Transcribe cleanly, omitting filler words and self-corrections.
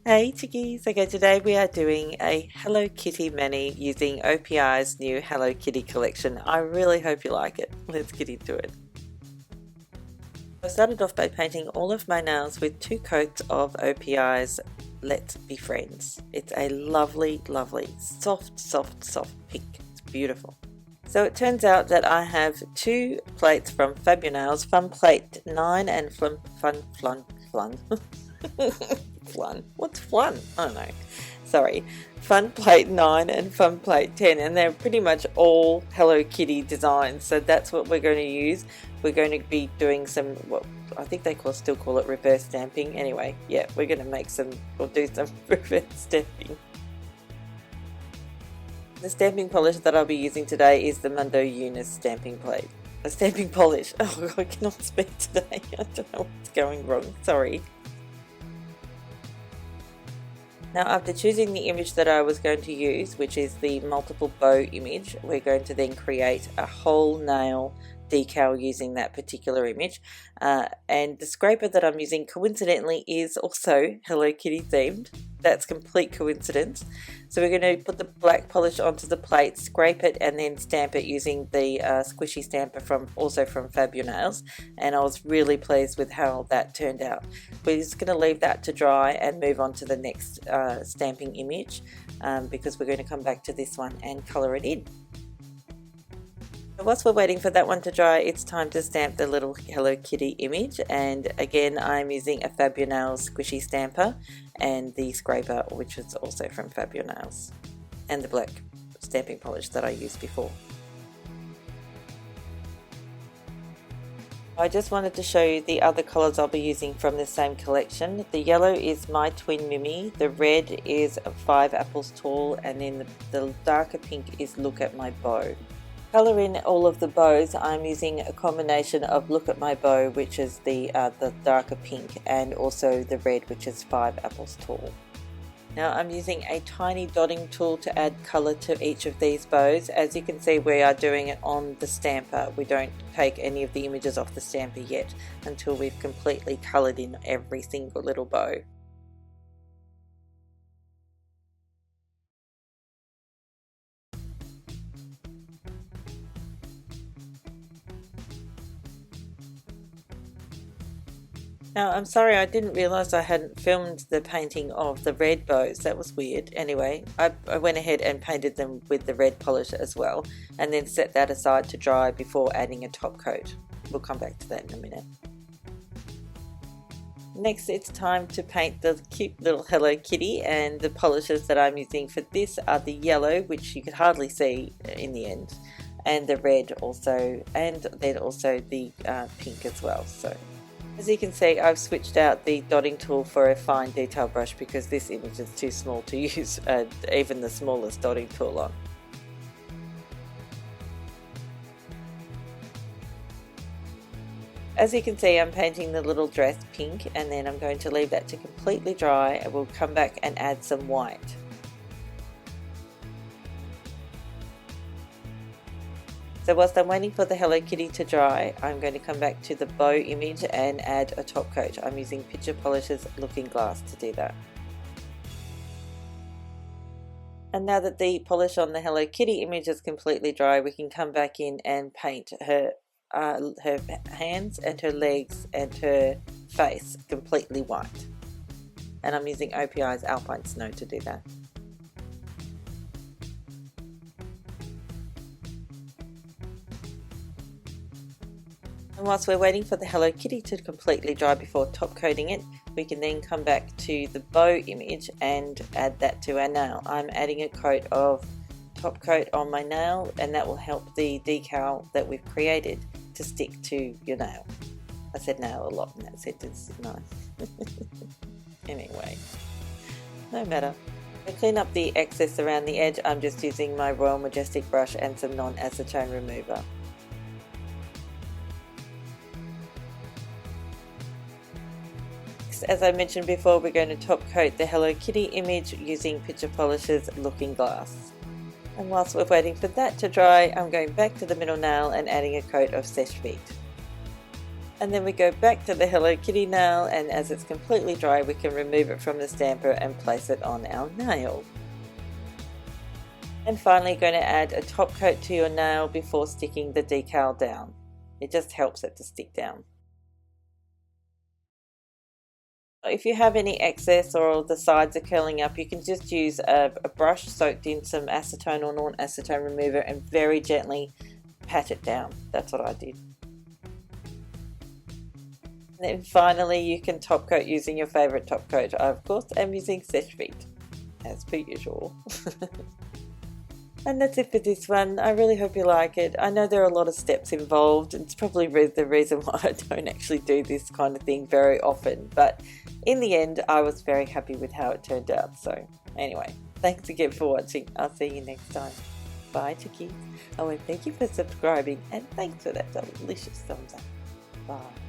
Hey chickies! Okay, today we are doing a Hello Kitty mani using OPI's new Hello Kitty collection. I really hope you like it. Let's get into it. I started off by painting all of my nails with 2 coats of OPI's Let's Be Friends. It's a lovely, lovely, soft pink. It's beautiful. So it turns out that I have 2 plates from Fab Ur Nails, Fun Plate 9 and Fun. What's fun? I don't know. Sorry. Fun Plate 9 and Fun Plate 10, and they're pretty much all Hello Kitty designs, so that's what we're going to use. We're going to be doing some, what I think they still call it reverse stamping. Anyway, yeah, we're going to make some, or do some reverse stamping. The stamping polish that I'll be using today is the Mundodeunas stamping plate. A stamping polish. Oh, I cannot speak today. I don't know what's going wrong. Sorry. Now, after choosing the image that I was going to use, which is the multiple bow image, we're going to then create a whole nail decal using that particular image. And the scraper that I'm using coincidentally is also Hello Kitty themed. That's complete coincidence. So we're going to put the black polish onto the plate, scrape it, and then stamp it using the squishy stamper also from Fab Ur Nails. And I was really pleased with how that turned out. We're just going to leave that to dry and move on to the next stamping image because we're going to come back to this one and colour it in. Whilst we're waiting for that one to dry, it's time to stamp the little Hello Kitty image, and again I'm using a Fab Ur Nails squishy stamper and the scraper, which is also from Fab Ur Nails, and the black stamping polish that I used before. I just wanted to show you the other colours I'll be using from the same collection. The yellow is My Twin Mimmy, the red is 5 Apples Tall, and then the darker pink is Look at My Bow. Colour in all of the bows, I'm using a combination of Look at My Bow, which is the darker pink, and also the red, which is 5 Apples Tall. Now I'm using a tiny dotting tool to add colour to each of these bows. As you can see, we are doing it on the stamper. We don't take any of the images off the stamper yet until we've completely coloured in every single little bow. Now, I'm sorry, I didn't realise I hadn't filmed the painting of the red bows. That was weird. Anyway, I went ahead and painted them with the red polish as well, and then set that aside to dry before adding a top coat. We'll come back to that in a minute. Next, it's time to paint the cute little Hello Kitty, and the polishes that I'm using for this are the yellow, which you could hardly see in the end, and the red also, and then also the pink as well. So, as you can see, I've switched out the dotting tool for a fine detail brush because this image is too small to use even the smallest dotting tool on. As you can see, I'm painting the little dress pink, and then I'm going to leave that to completely dry, and we'll come back and add some white. So whilst I'm waiting for the Hello Kitty to dry, I'm going to come back to the bow image and add a top coat. I'm using Picture Polish's Looking Glass to do that. And now that the polish on the Hello Kitty image is completely dry, we can come back in and paint her hands and her legs and her face completely white. And I'm using OPI's Alpine Snow to do that. And whilst we're waiting for the Hello Kitty to completely dry before top coating it, we can then come back to the bow image and add that to our nail. I'm adding a coat of top coat on my nail, and that will help the decal that we've created to stick to your nail. I said nail a lot in that sentence, didn't I? Anyway, no matter. To clean up the excess around the edge, I'm just using my Royal Majestic brush and some non-acetone remover. As I mentioned before, we're going to top coat the Hello Kitty image using Picture Polish's Looking Glass. And whilst we're waiting for that to dry, I'm going back to the middle nail and adding a coat of Seche Vite. And then we go back to the Hello Kitty nail, and as it's completely dry we can remove it from the stamper and place it on our nail. And finally going to add a top coat to your nail before sticking the decal down. It just helps it to stick down. If you have any excess or the sides are curling up, you can just use a brush soaked in some acetone or non-acetone remover and very gently pat it down. That's what I did. And then finally you can top coat using your favourite top coat. I of course am using Seche Vite, as per usual. And that's it for this one. I really hope you like it. I know there are a lot of steps involved. It's probably the reason why I don't actually do this kind of thing very often. But in the end, I was very happy with how it turned out. So anyway, thanks again for watching. I'll see you next time. Bye, chickies. Oh, and thank you for subscribing. And thanks for that delicious thumbs up. Bye.